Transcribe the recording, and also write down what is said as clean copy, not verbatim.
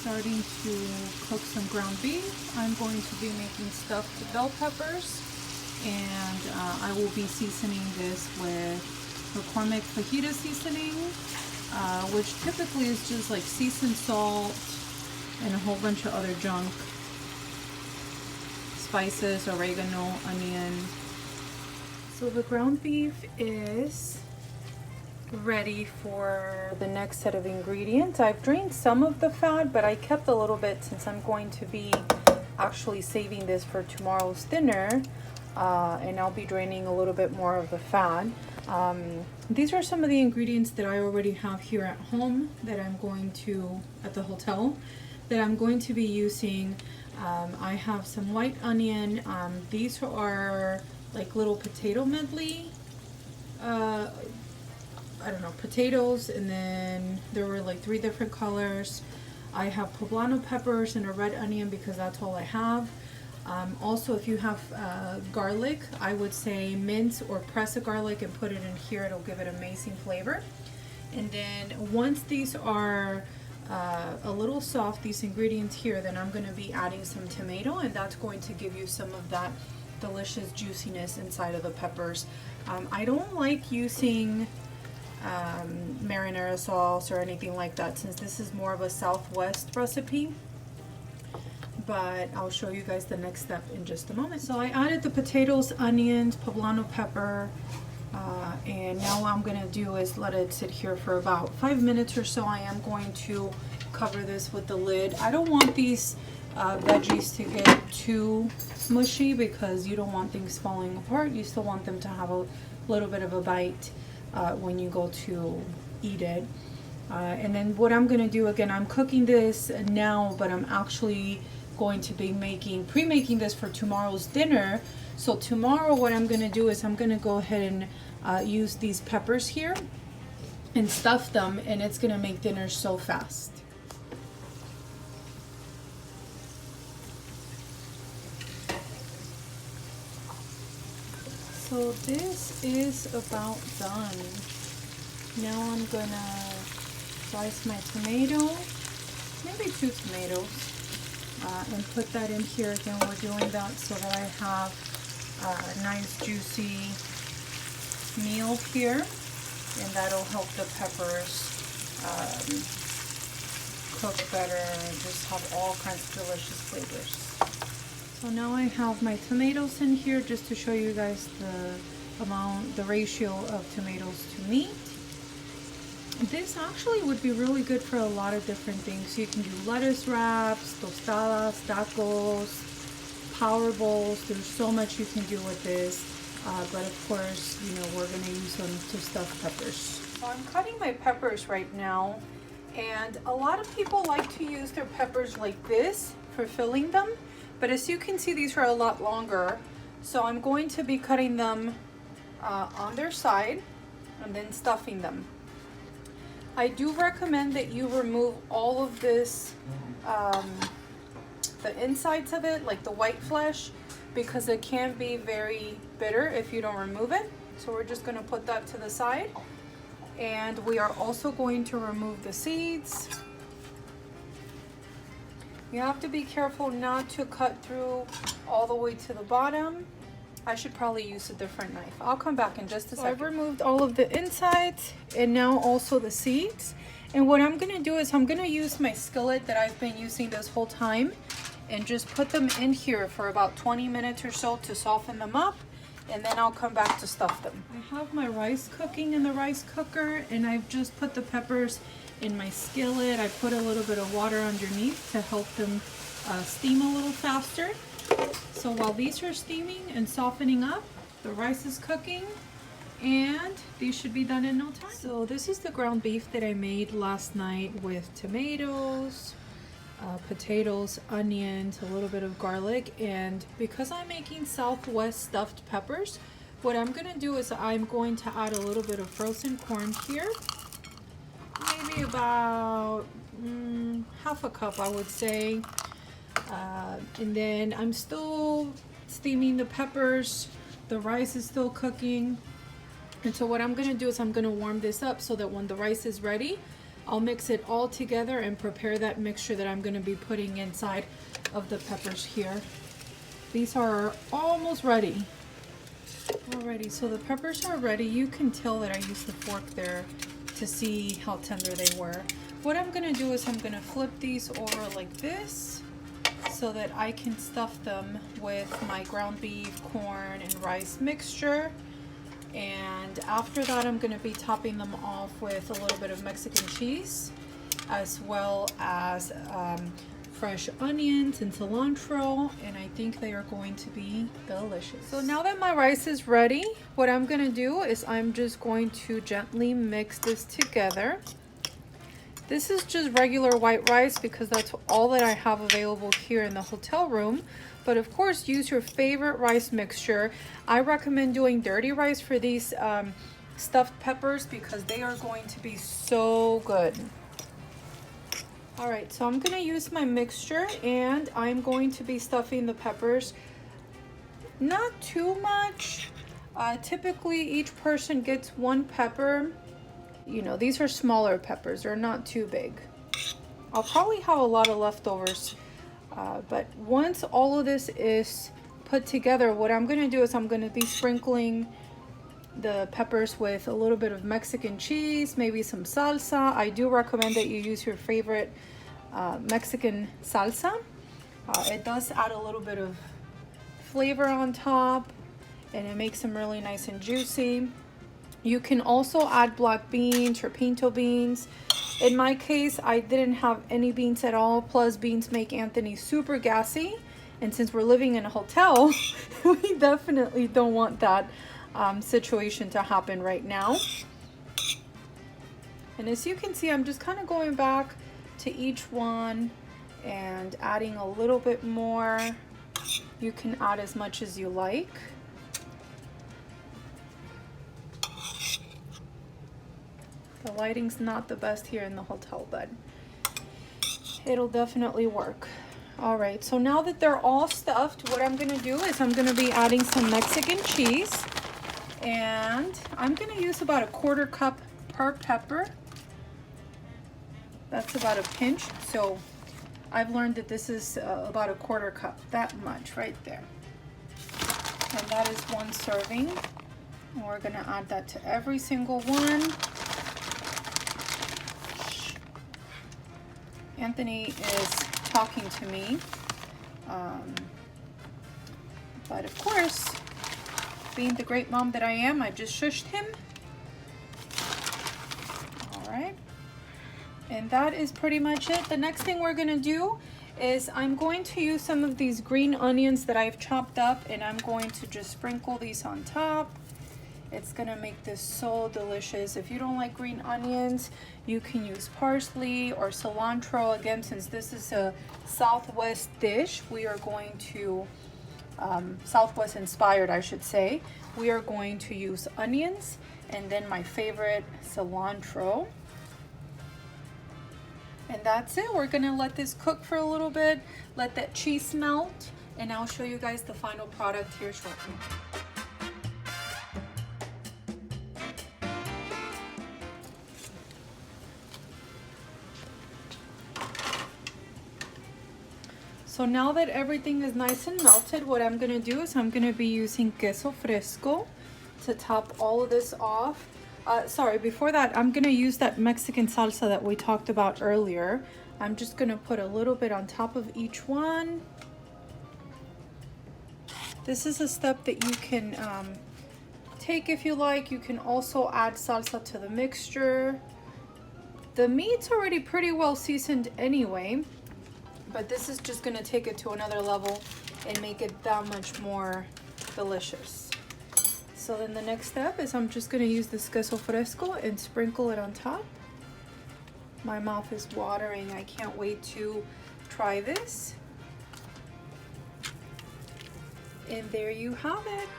starting to cook some ground beef. I'm going to be making stuffed bell peppers, and I will be seasoning this with McCormick fajita seasoning, which typically is just like seasoned salt and a whole bunch of other junk. Spices, oregano, onion. So the ground beef is ready for the next set of ingredients. I've drained some of the fat, but I kept a little bit since I'm going to be actually saving this for tomorrow's dinner, and I'll be draining a little bit more of the fat. These are some of the ingredients that I already have here at home that I'm going to, at the hotel, that I'm going to be using. I have some white onion. These are like little potato medley. I don't know, potatoes, and then there were like 3 different colors. I have poblano peppers and a red onion because that's all I have. Also, if you have garlic, I would say mince or press a garlic and put it in here. It'll give it amazing flavor. And then once these are a little soft, these ingredients here, then I'm going to be adding some tomato, and that's going to give you some of that delicious juiciness inside of the peppers. I don't like using marinara sauce or anything like that, since this is more of a Southwest recipe, but I'll show you guys the next step in just a moment. So I added the potatoes, onions, poblano pepper, and now what I'm gonna do is let it sit here for about 5 minutes or so. I am going to cover this with the lid. I don't want these veggies to get too mushy because you don't want things falling apart. You still want them to have a little bit of a bite when you go to eat it. And then what I'm gonna do, again, I'm cooking this now, but I'm actually going to be pre-making this for tomorrow's dinner. So tomorrow what I'm gonna do is I'm gonna go ahead and use these peppers here and stuff them, and it's gonna make dinner so fast. So this is about done. Now I'm gonna slice my tomato, maybe 2 tomatoes, and put that in here. Again, we're doing that so that I have a nice juicy meal here, and that'll help the peppers cook better and just have all kinds of delicious flavors. So now I have my tomatoes in here just to show you guys the ratio of tomatoes to meat. This actually would be really good for a lot of different things. You can do lettuce wraps, tostadas, tacos, power bowls. There's so much you can do with this. But of course, you know, we're gonna use them to stuff peppers. So I'm cutting my peppers right now, and a lot of people like to use their peppers like this for filling them. But as you can see, these are a lot longer. So I'm going to be cutting them on their side and then stuffing them. I do recommend that you remove all of this, the insides of it, like the white flesh, because it can be very bitter if you don't remove it. So we're just gonna put that to the side. And we are also going to remove the seeds. You have to be careful not to cut through all the way to the bottom. I should probably use a different knife. I'll come back in just a second. I've removed all of the insides and now also the seeds. And what I'm gonna do is I'm gonna use my skillet that I've been using this whole time and just put them in here for about 20 minutes or so to soften them up, and then I'll come back to stuff them. I have my rice cooking in the rice cooker, and I've just put the peppers in my skillet. I put a little bit of water underneath to help them steam a little faster. So while these are steaming and softening up, the rice is cooking, and these should be done in no time. So this is the ground beef that I made last night with tomatoes, potatoes, onions, a little bit of garlic. And because I'm making Southwest stuffed peppers, what I'm gonna do is I'm going to add a little bit of frozen corn here, maybe about half a cup, I would say. And then I'm still steaming the peppers, the rice is still cooking. And so what I'm gonna do is I'm gonna warm this up so that when the rice is ready, I'll mix it all together and prepare that mixture that I'm going to be putting inside of the peppers here. These are almost ready. Alrighty, so the peppers are ready. You can tell that I used the fork there to see how tender they were. What I'm going to do is I'm going to flip these over like this so that I can stuff them with my ground beef, corn, and rice mixture. And after that, I'm going to be topping them off with a little bit of Mexican cheese, as well as fresh onions and cilantro, and I think they are going to be delicious. So now that my rice is ready, what I'm going to do is I'm just going to gently mix this together. This is just regular white rice because that's all that I have available here in the hotel room. But of course, use your favorite rice mixture. I recommend doing dirty rice for these stuffed peppers because they are going to be so good. All right, so I'm gonna use my mixture and I'm going to be stuffing the peppers. Not too much. Typically, each person gets one pepper. You know, these are smaller peppers. They're not too big. I'll probably have a lot of leftovers. But once all of this is put together, what I'm gonna do is I'm gonna be sprinkling the peppers with a little bit of Mexican cheese, maybe some salsa. I do recommend that you use your favorite Mexican salsa. It does add a little bit of flavor on top and it makes them really nice and juicy. You can also add black beans or pinto beans. In my case, I didn't have any beans at all, plus beans make Anthony super gassy. And since we're living in a hotel, we definitely don't want that situation to happen right now. And as you can see, I'm just kind of going back to each one and adding a little bit more. You can add as much as you like. The lighting's not the best here in the hotel, but it'll definitely work. All right, so now that they're all stuffed, what I'm gonna do is I'm gonna be adding some Mexican cheese, and I'm gonna use about 1/4 cup per pepper. That's about a pinch, so I've learned that this is about 1/4 cup, that much right there. And that is 1 serving. And we're gonna add that to every single one. Anthony is talking to me, but of course, being the great mom that I am, I just shushed him. All right, and that is pretty much it. The next thing we're gonna do is I'm going to use some of these green onions that I've chopped up, and I'm going to just sprinkle these on top. It's gonna make this so delicious. If you don't like green onions, you can use parsley or cilantro. Again, since this is a Southwest dish, we are going to, Southwest inspired, I should say, we are going to use onions and then my favorite, cilantro. And that's it. We're gonna let this cook for a little bit, let that cheese melt, and I'll show you guys the final product here shortly. So now that everything is nice and melted, what I'm gonna do is I'm gonna be using queso fresco to top all of this off. Sorry, before that, I'm gonna use that Mexican salsa that we talked about earlier. I'm just gonna put a little bit on top of each one. This is a step that you can take if you like. You can also add salsa to the mixture. The meat's already pretty well seasoned anyway, but this is just gonna take it to another level and make it that much more delicious. So then the next step is I'm just gonna use this queso fresco and sprinkle it on top. My mouth is watering. I can't wait to try this. And there you have it.